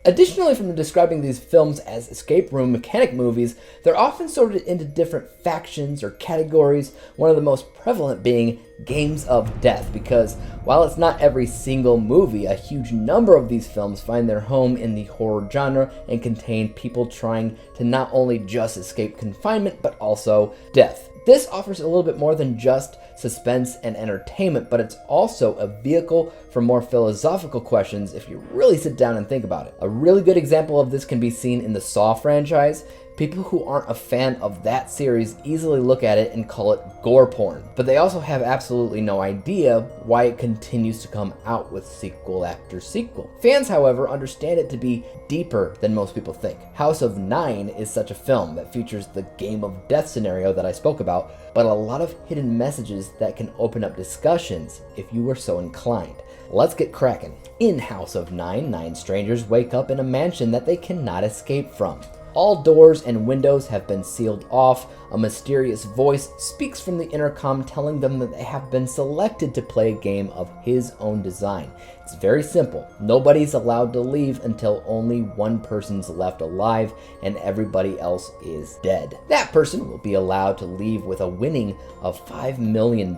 Additionally, from describing these films as escape room mechanic movies, they're often sorted into different factions or categories, one of the most prevalent being games of death, because while it's not every single movie, a huge number of these films find their home in the horror genre and contain people trying to not only just escape confinement, but also death. This offers a little bit more than just suspense and entertainment, but it's also a vehicle for more philosophical questions if you really sit down and think about it. A really good example of this can be seen in the Saw franchise. People who aren't a fan of that series easily look at it and call it gore porn, but they also have absolutely no idea why it continues to come out with sequel after sequel. Fans, however, understand it to be deeper than most people think. House of Nine is such a film that features the game of death scenario that I spoke about, but a lot of hidden messages that can open up discussions if you were so inclined. Let's get cracking. In House of Nine, 9 strangers wake up in a mansion that they cannot escape from. All doors and windows have been sealed off. A mysterious voice speaks from the intercom telling them that they have been selected to play a game of his own design. It's very simple. Nobody's allowed to leave until only one person's left alive and everybody else is dead. That person will be allowed to leave with a winning of $5 million.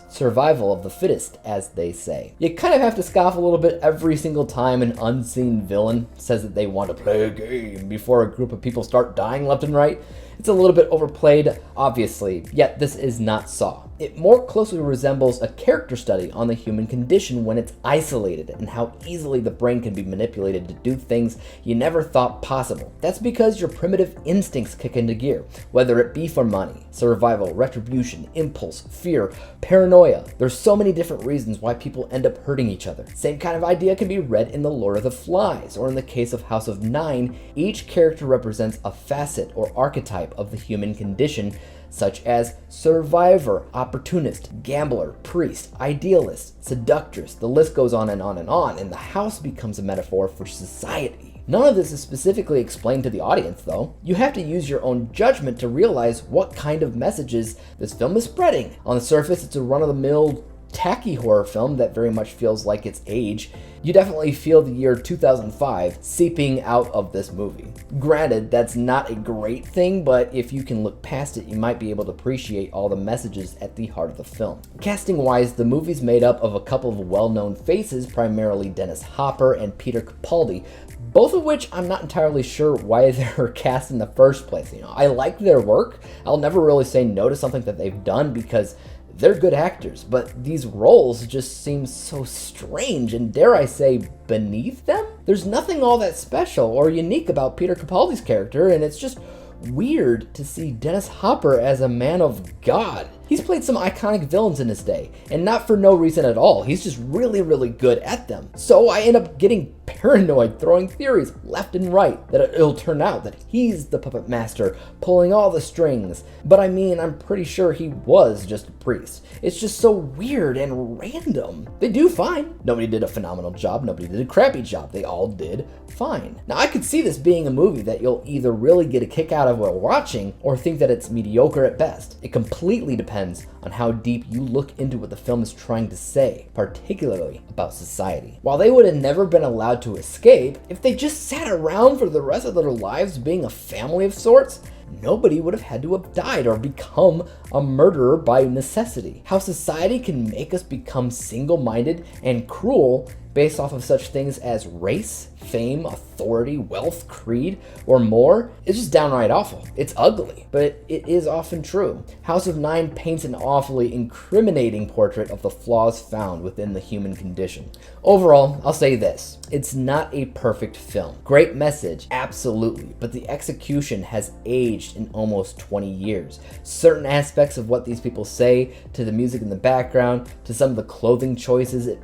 Survival of the fittest, as they say. You kind of have to scoff a little bit every single time an unseen villain says that they want to play a game before a group of people start dying left and right. It's a little bit overplayed, obviously, yet this is not Saw. It more closely resembles a character study on the human condition when it's isolated and how easily the brain can be manipulated to do things you never thought possible. That's because your primitive instincts kick into gear, whether it be for money, survival, retribution, impulse, fear, paranoia. There's so many different reasons why people end up hurting each other. Same kind of idea can be read in The Lord of the Flies, or in the case of House of Nine, each character represents a facet or archetype of the human condition, such as survivor, opportunist, gambler, priest, idealist, seductress. The list goes on and on and on, and the house becomes a metaphor for society. None of this is specifically explained to the audience, though. You have to use your own judgment to realize what kind of messages this film is spreading. On the surface, it's a run-of-the-mill tacky horror film that very much feels like its age. You definitely feel the year 2005 seeping out of this movie. Granted, that's not a great thing, but if you can look past it, you might be able to appreciate all the messages at the heart of the film. Casting-wise, the movie's made up of a couple of well-known faces, primarily Dennis Hopper and Peter Capaldi, both of which I'm not entirely sure why they were cast in the first place. I like their work. I'll never really say no to something that they've done because they're good actors, but these roles just seem so strange and, dare I say, beneath them? There's nothing all that special or unique about Peter Capaldi's character, and it's just weird to see Dennis Hopper as a man of God. He's played some iconic villains in his day, and not for no reason at all. He's just really, really good at them. So I end up getting paranoid, throwing theories left and right that it'll turn out that he's the puppet master pulling all the strings. But I mean, I'm pretty sure he was just a priest. It's just so weird and random. They do fine. Nobody did a phenomenal job. Nobody did a crappy job. They all did fine. Now, I could see this being a movie that you'll either really get a kick out of while watching or think that it's mediocre at best. It completely depends on how deep you look into what the film is trying to say, particularly about society. While they would have never been allowed to escape, if they just sat around for the rest of their lives being a family of sorts, nobody would have had to have died or become a murderer by necessity. How society can make us become single-minded and cruel based off of such things as race, fame, authority, wealth, creed, or more is just downright awful. It's ugly, but it is often true. House of Nine paints an awfully incriminating portrait of the flaws found within the human condition. Overall, I'll say this. It's not a perfect film. Great message, absolutely, but the execution has aged in almost 20 years. Certain aspects of what these people say, to the music in the background, to some of the clothing choices it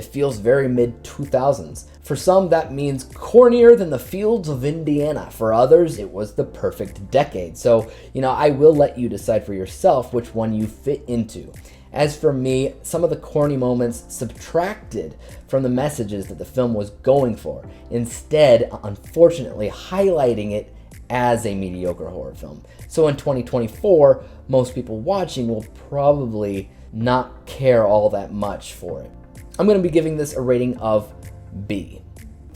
feels very mid-2000s. For some, that means cornier than the fields of Indiana. For others, it was the perfect decade. So, I will let you decide for yourself which one you fit into. As for me, some of the corny moments subtracted from the messages that the film was going for, instead, unfortunately, highlighting it as a mediocre horror film. So in 2024, most people watching will probably not care all that much for it. I'm going to be giving this a rating of B.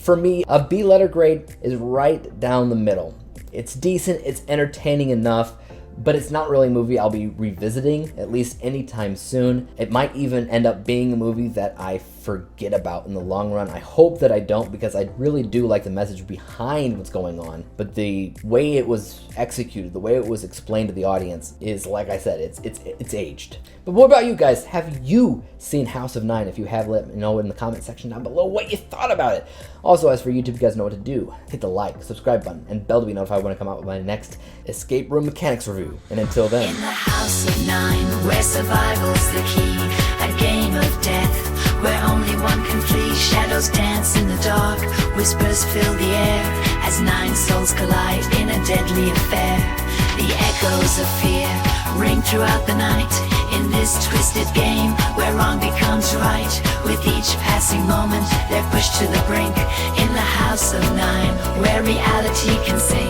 For me, a B letter grade is right down the middle. It's decent, it's entertaining enough, but it's not really a movie I'll be revisiting, at least anytime soon. It might even end up being a movie that I forget about in the long run. I hope that I don't, because I really do like the message behind what's going on. But the way it was executed, the way it was explained to the audience is, like I said, it's aged. But what about you guys? Have you seen House of Nine? If you have, let me know in the comment section down below what you thought about it. Also, as for YouTube, you guys know what to do. Hit the like, subscribe button, and bell to be notified when I come out with my next Escape Room Mechanics review. And until then. In the House of Nine, where survival's the key, a game of death, where only one can flee. Shadows dance in the dark, whispers fill the air, as 9 souls collide in a deadly affair. The echoes of fear ring throughout the night, in this twisted game, where wrong becomes right. With each passing moment, they're pushed to the brink, in the House of Nine, where reality can sink.